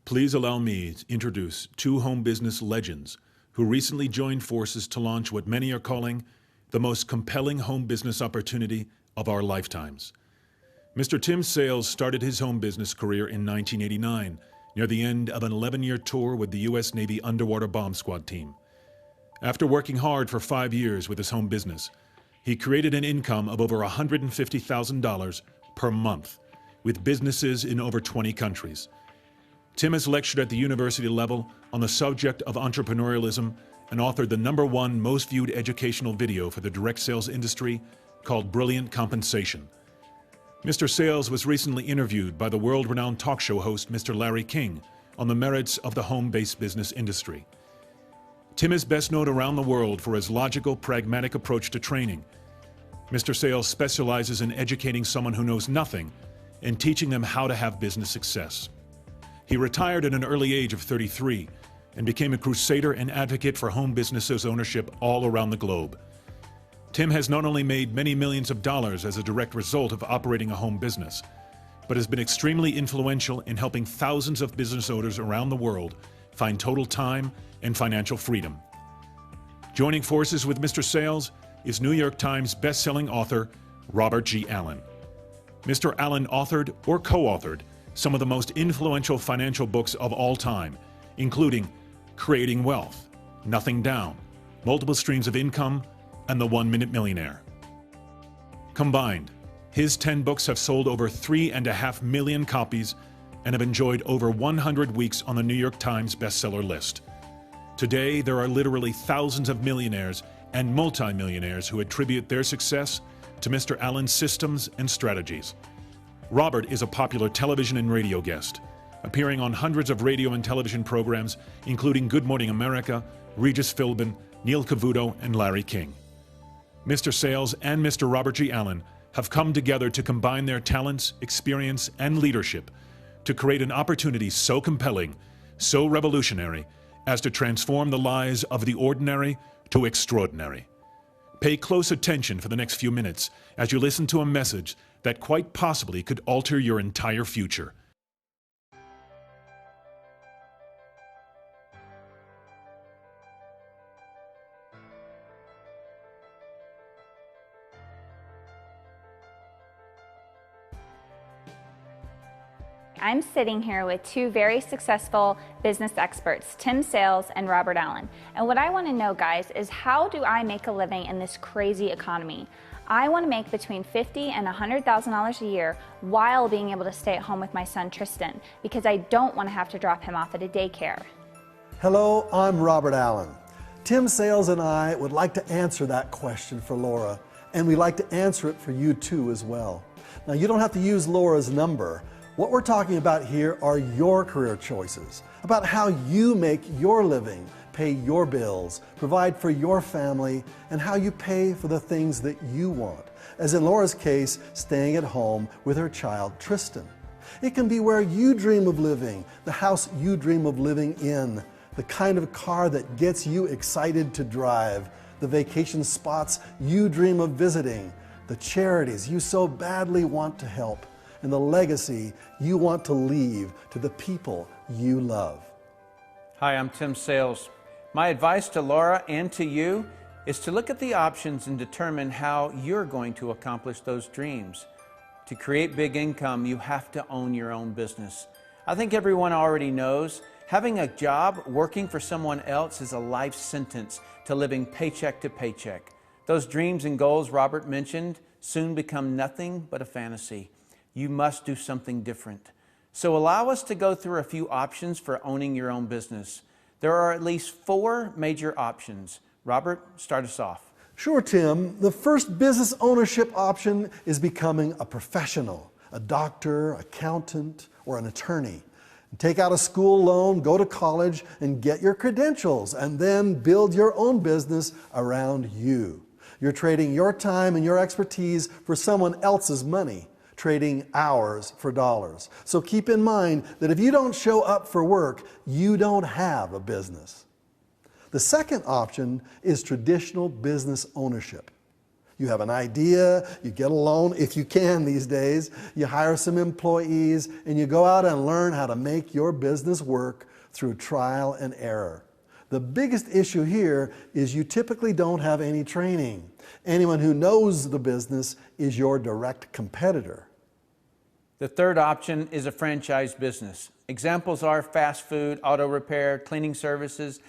Please allow me to introduce two home business legends who recently joined forces to launch what many are calling the most compelling home business opportunity of our lifetimes. Mr. Tim Sales started his home business career in 1989, near the end of an 11-year tour with the U.S. Navy Underwater Bomb Squad team. After working hard for 5 years with his home business, he created an income of over $150,000 per month, with businesses in over 20 countries. Tim has lectured at the university level on the subject of entrepreneurialism and authored the #1 most viewed educational video for the direct sales industry called Brilliant Compensation. Mr. Sales was recently interviewed by the world-renowned talk show host Mr. Larry King on the merits of the home-based business industry. Tim is best known around the world for his logical, pragmatic approach to training. Mr. Sales specializes in educating someone who knows nothing and teaching them how to have business success. He retired at an early age of 33 and became a crusader and advocate for home businesses ownership all around the globe. Tim has not only made many millions of dollars as a direct result of operating a home business, but has been extremely influential in helping thousands of business owners around the world find total time and financial freedom. Joining forces with Mr. Sales is New York Times best-selling author Robert G. Allen. Mr. Allen authored or co-authored some of the most influential financial books of all time, including Creating Wealth, Nothing Down, Multiple Streams of Income, and The 1-Minute Millionaire. Combined, his 10 books have sold over 3.5 million copies and have enjoyed over 100 weeks on the New York Times bestseller list. Today, there are literally thousands of millionaires and multimillionaires who attribute their success to Mr. Allen's systems and strategies. Robert is a popular television and radio guest, appearing on hundreds of radio and television programs, including Good Morning America, Regis Philbin, Neil Cavuto, and Larry King. Mr. Sales and Mr. Robert G. Allen have come together to combine their talents, experience, and leadership to create an opportunity so compelling, so revolutionary, as to transform the lives of the ordinary to extraordinary. Pay close attention for the next few minutes as you listen to a message that quite possibly could alter your entire future. I'm sitting here with two very successful business experts, Tim Sales and Robert Allen. And what I want to know, guys, is how do I make a living in this crazy economy? I want to make between $50,000 and $100,000 a year while being able to stay at home with my son Tristan, because I don't want to have to drop him off at a daycare. Hello, I'm Robert Allen. Tim Sales and I would like to answer that question for Laura, and we'd like to answer it for you too as well. Now, you don't have to use Laura's number. What we're talking about here are your career choices, about how you make your living, pay your bills, provide for your family, and how you pay for the things that you want. As in Laura's case, staying at home with her child, Tristan. It can be where you dream of living, the house you dream of living in, the kind of car that gets you excited to drive, the vacation spots you dream of visiting, the charities you so badly want to help, and the legacy you want to leave to the people you love. Hi, I'm Tim Sales. My advice to Laura and to you is to look at the options and determine how you're going to accomplish those dreams. To create big income, you have to own your own business. I think everyone already knows having a job working for someone else is a life sentence to living paycheck to paycheck. Those dreams and goals Robert mentioned soon become nothing but a fantasy. You must do something different. So allow us to go through a few options for owning your own business. There are at least 4 major options. Robert, start us off. Sure, Tim. The first business ownership option is becoming a professional, a doctor, accountant, or an attorney. Take out a school loan, go to college, and get your credentials, and then build your own business around you. You're trading your time and your expertise for someone else's money, trading hours for dollars. So keep in mind that if you don't show up for work, you don't have a business. The second option is traditional business ownership. You have an idea, you get a loan, if you can these days, you hire some employees, and you go out and learn how to make your business work through trial and error. The biggest issue here is you typically don't have any training. Anyone who knows the business is your direct competitor. The third option is a franchise business. Examples are fast food, auto repair, cleaning services,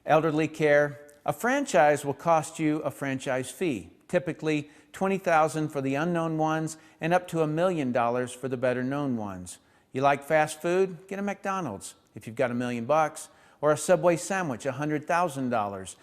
elderly care. A franchise will cost you a franchise fee, typically $20,000 for the unknown ones and up to $1 million for the better known ones. You like fast food? Get a McDonald's if you've got $1 million, or a Subway sandwich, $100,000.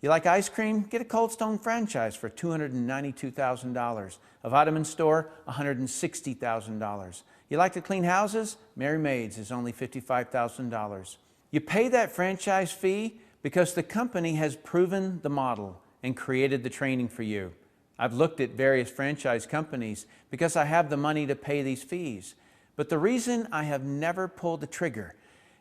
You like ice cream? Get a Cold Stone franchise for $292,000. A vitamin store, $160,000. You like to clean houses? Mary Maid's is only $55,000. You pay that franchise fee because the company has proven the model and created the training for you. I've looked at various franchise companies because I have the money to pay these fees. But the reason I have never pulled the trigger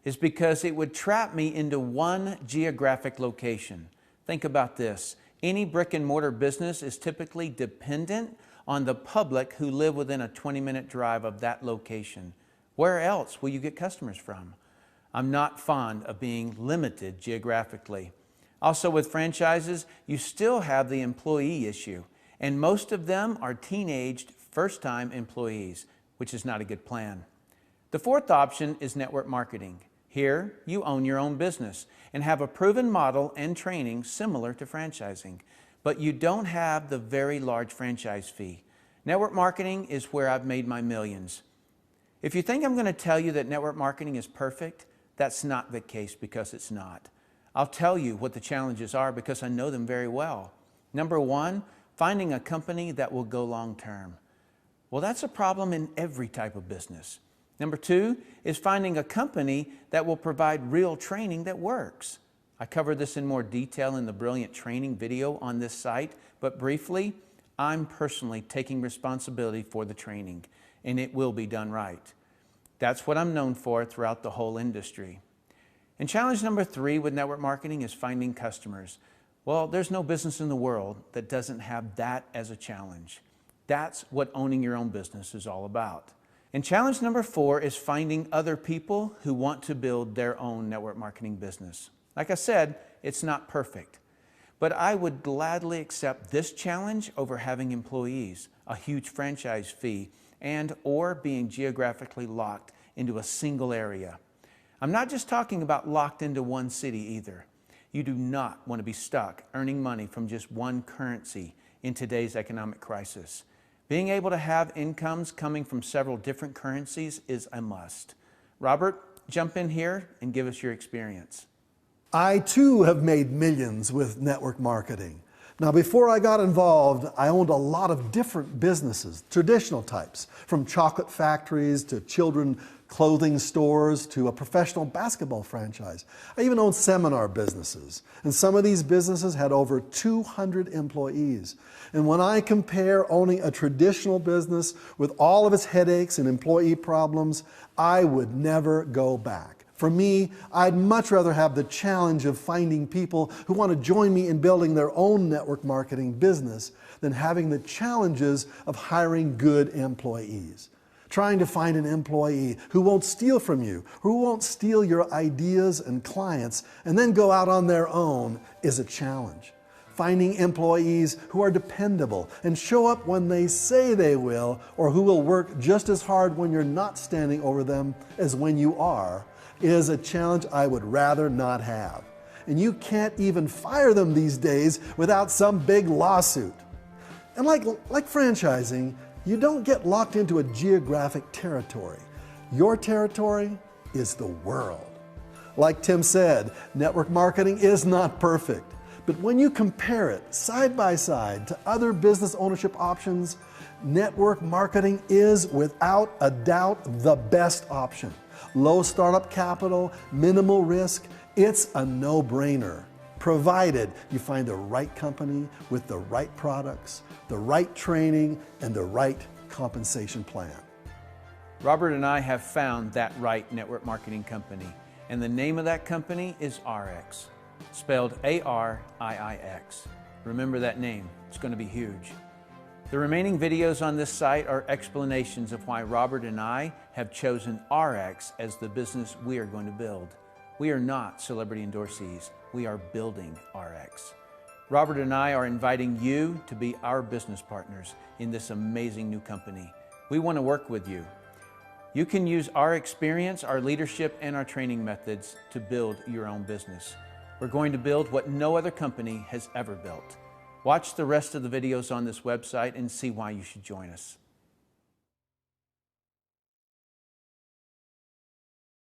is because it would trap me into one geographic location. Think about this. Any brick and mortar business is typically dependent on the public who live within a 20-minute drive of that location. Where else will you get customers from? I'm not fond of being limited geographically. Also with franchises, you still have the employee issue, and most of them are teenaged, first-time employees, which is not a good plan. The fourth option is network marketing. Here, you own your own business and have a proven model and training similar to franchising, but you don't have the very large franchise fee. Network marketing is where I've made my millions. If you think I'm going to tell you that network marketing is perfect, that's not the case because it's not. I'll tell you what the challenges are because I know them very well. Number one, finding a company that will go long term. Well, that's a problem in every type of business. Number two is finding a company that will provide real training that works. I cover this in more detail in the brilliant training video on this site, but briefly, I'm personally taking responsibility for the training, and it will be done right. That's what I'm known for throughout the whole industry. And challenge number three with network marketing is finding customers. Well, there's no business in the world that doesn't have that as a challenge. That's what owning your own business is all about. And challenge number four is finding other people who want to build their own network marketing business. Like I said, it's not perfect, but I would gladly accept this challenge over having employees, a huge franchise fee, and or being geographically locked into a single area. I'm not just talking about locked into one city either. You do not want to be stuck earning money from just one currency in today's economic crisis. Being able to have incomes coming from several different currencies is a must. Robert, jump in here and give us your experience. I too have made millions with network marketing. Now, before I got involved, I owned a lot of different businesses, traditional types, from chocolate factories to children clothing stores to a professional basketball franchise. I even owned seminar businesses, and some of these businesses had over 200 employees. And when I compare owning a traditional business with all of its headaches and employee problems, I would never go back. For me, I'd much rather have the challenge of finding people who want to join me in building their own network marketing business than having the challenges of hiring good employees. Trying to find an employee who won't steal from you, who won't steal your ideas and clients, and then go out on their own is a challenge. Finding employees who are dependable and show up when they say they will, or who will work just as hard when you're not standing over them as when you are, is a challenge I would rather not have. And you can't even fire them these days without some big lawsuit. And like franchising, you don't get locked into a geographic territory. Your territory is the world. Like Tim said, network marketing is not perfect, but when you compare it side by side to other business ownership options, network marketing is without a doubt the best option. Low startup capital, minimal risk, it's a no-brainer, provided you find the right company with the right products, the right training, and the right compensation plan. Robert and I have found that right network marketing company, and the name of that company is ARIIX, spelled A-R-I-I-X. Remember that name, it's going to be huge. The remaining videos on this site are explanations of why Robert and I have chosen ARIIX as the business we are going to build. We are not celebrity endorsees, we are building ARIIX. Robert and I are inviting you to be our business partners in this amazing new company. We want to work with you. You can use our experience, our leadership, and our training methods to build your own business. We're going to build what no other company has ever built. Watch the rest of the videos on this website and see why you should join us.